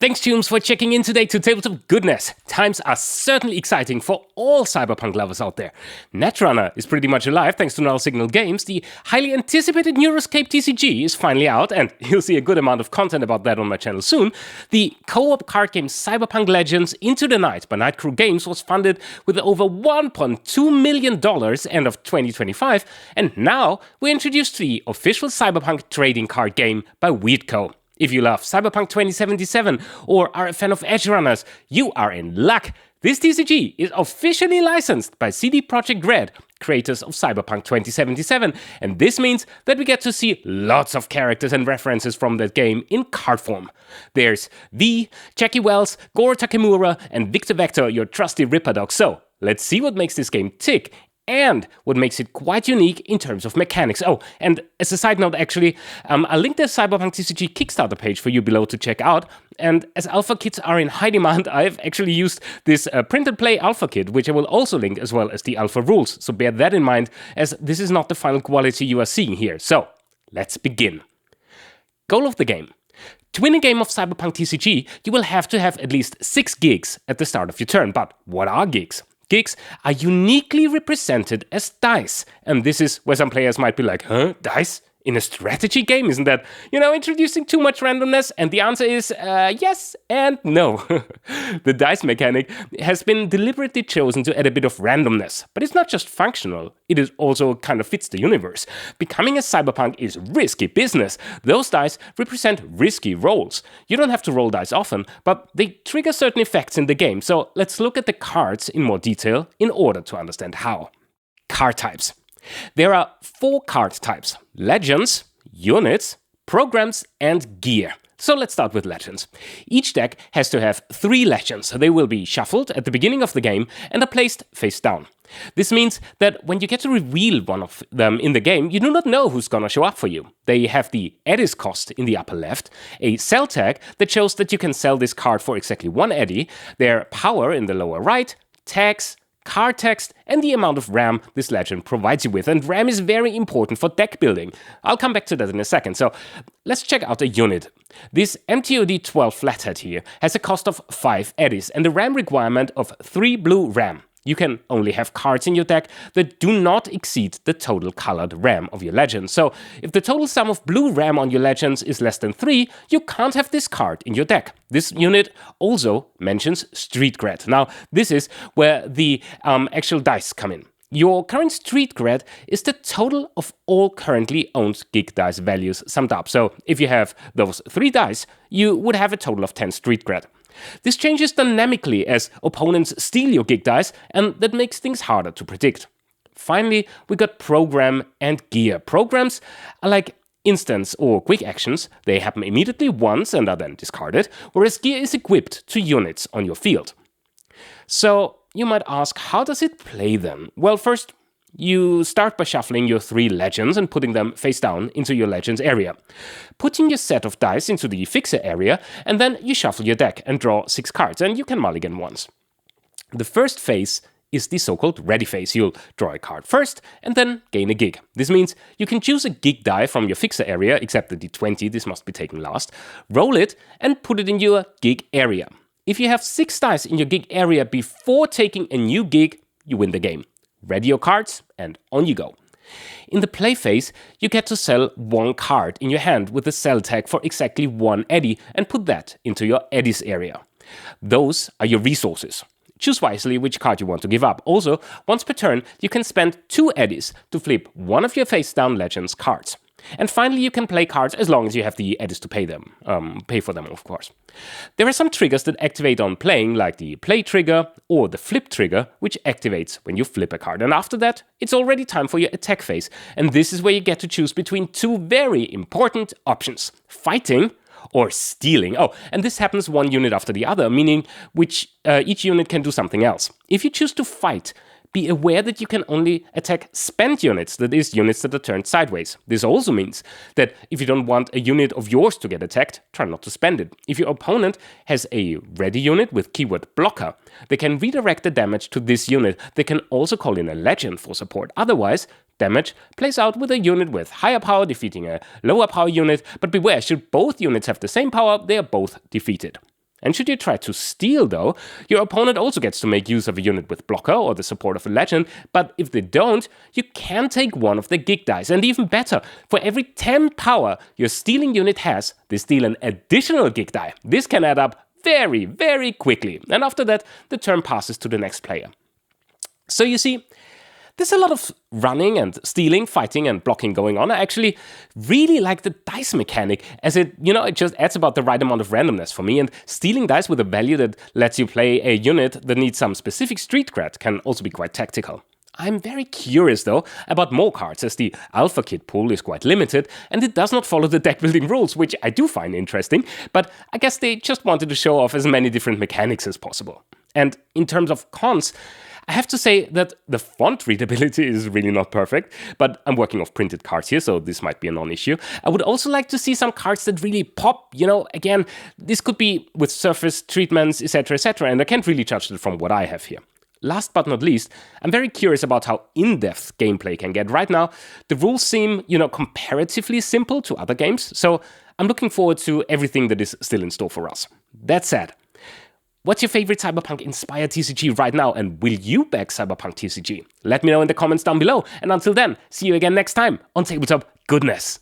Thanks, Tooms, for checking in today to Tabletop Goodness. Times are certainly exciting for all Cyberpunk lovers out there. Netrunner is pretty much alive thanks to Null Signal Games. The highly anticipated Neuroscape TCG is finally out, and you'll see a good amount of content about that on my channel soon. The co-op card game Cyberpunk Legends Into the Night by Night Crew Games was funded with over $1.2 million end of 2025, and now we're introduced to the official Cyberpunk trading card game by Weedco. If you love Cyberpunk 2077 or are a fan of Edge Runners, you are in luck. This TCG is officially licensed by CD Projekt Red, creators of Cyberpunk 2077, and this means that we get to see lots of characters and references from that game in card form. There's V, Jackie Wells, Goro Takemura, and Victor Vector, your trusty Ripper dog. So let's see what makes this game tick and what makes it quite unique in terms of mechanics. Oh, and as a side note, actually, I'll link the Cyberpunk TCG Kickstarter page for you below to check out. And as alpha kits are in high demand, I've actually used this print and play alpha kit, which I will also link, as well as the alpha rules. So bear that in mind, as this is not the final quality you are seeing here. So let's begin. Goal of the game. To win a game of Cyberpunk TCG, you will have to have at least 6 gigs at the start of your turn. But what are gigs? Gigs are uniquely represented as dice, and this is where some players might be like, huh, dice? In a strategy game? Isn't that, introducing too much randomness? And the answer is yes and no. The dice mechanic has been deliberately chosen to add a bit of randomness, but it's not just functional, it is also kind of fits the universe. Becoming a cyberpunk is risky business. Those dice represent risky rolls. You don't have to roll dice often, but they trigger certain effects in the game. So let's look at the cards in more detail in order to understand how. Card types. There are 4 card types: Legends, Units, Programs, and Gear. So let's start with Legends. Each deck has to have 3 Legends. They will be shuffled at the beginning of the game and are placed face down. This means that when you get to reveal one of them in the game, you do not know who's gonna show up for you. They have the Eddies cost in the upper left, a sell tag that shows that you can sell this card for exactly 1 Eddie, their power in the lower right, tags, card text, and the amount of RAM this legend provides you with. And RAM is very important for deck building. I'll come back to that in a second. So let's check out a unit. This MTOD 12 flathead here has a cost of 5 eddies and a RAM requirement of 3 blue RAM. You can only have cards in your deck that do not exceed the total colored RAM of your legend. So if the total sum of blue RAM on your legends is less than 3, you can't have this card in your deck. This unit also mentions street cred. Now, this is where the actual dice come in. Your current street cred is the total of all currently owned gig dice values summed up. So if you have those 3 dice, you would have a total of 10 street cred. This changes dynamically as opponents steal your gig dice, and that makes things harder to predict. Finally, we got Program and Gear. Programs are like instants or quick actions. They happen immediately once and are then discarded, whereas Gear is equipped to units on your field. So you might ask, how does it play then? Well, first, you start by shuffling your 3 legends and putting them face down into your legends area. Putting your set of dice into the fixer area, and then you shuffle your deck and draw 6 cards, and you can mulligan once. The first phase is the so-called ready phase. You'll draw a card first, and then gain a gig. This means you can choose a gig die from your fixer area, except the D20, this must be taken last, roll it, and put it in your gig area. If you have 6 dice in your gig area before taking a new gig, you win the game. Ready your cards, and on you go. In the play phase, you get to sell 1 card in your hand with a sell tag for exactly 1 Eddie and put that into your Eddies area. Those are your resources. Choose wisely which card you want to give up. Also, once per turn, you can spend 2 Eddies to flip one of your face-down Legends cards. And finally, you can play cards as long as you have the eddies to pay for them, of course. There are some triggers that activate on playing, like the play trigger or the flip trigger, which activates when you flip a card. And after that, it's already time for your attack phase. And this is where you get to choose between 2 very important options: fighting or stealing. Oh, and this happens 1 unit after the other, meaning each unit can do something else. If you choose to fight, be aware that you can only attack spent units, that is, units that are turned sideways. This also means that if you don't want a unit of yours to get attacked, try not to spend it. If your opponent has a ready unit with keyword blocker, they can redirect the damage to this unit. They can also call in a legend for support. Otherwise, damage plays out with a unit with higher power defeating a lower power unit, but beware, should both units have the same power, they are both defeated. And should you try to steal, though, your opponent also gets to make use of a unit with blocker or the support of a legend, but if they don't, you can take one of the gig dice. And even better, for every 10 power your stealing unit has, they steal an additional gig die. This can add up very, very quickly, and after that, the turn passes to the next player. So you see, there's a lot of running and stealing, fighting and blocking going on. I actually really like the dice mechanic, as it just adds about the right amount of randomness for me, and stealing dice with a value that lets you play a unit that needs some specific street cred can also be quite tactical. I'm very curious, though, about more cards, as the Alpha Kit pool is quite limited, and it does not follow the deck-building rules, which I do find interesting, but I guess they just wanted to show off as many different mechanics as possible. And in terms of cons, I have to say that the font readability is really not perfect, but I'm working off printed cards here, so this might be a non-issue. I would also like to see some cards that really pop. Again, this could be with surface treatments, etc., and I can't really judge it from what I have here. Last but not least, I'm very curious about how in-depth gameplay can get. Right now, the rules seem, comparatively simple to other games, so I'm looking forward to everything that is still in store for us. That said, what's your favorite Cyberpunk-inspired TCG right now, and will you back Cyberpunk TCG? Let me know in the comments down below, and until then, see you again next time on Tabletop Goodness.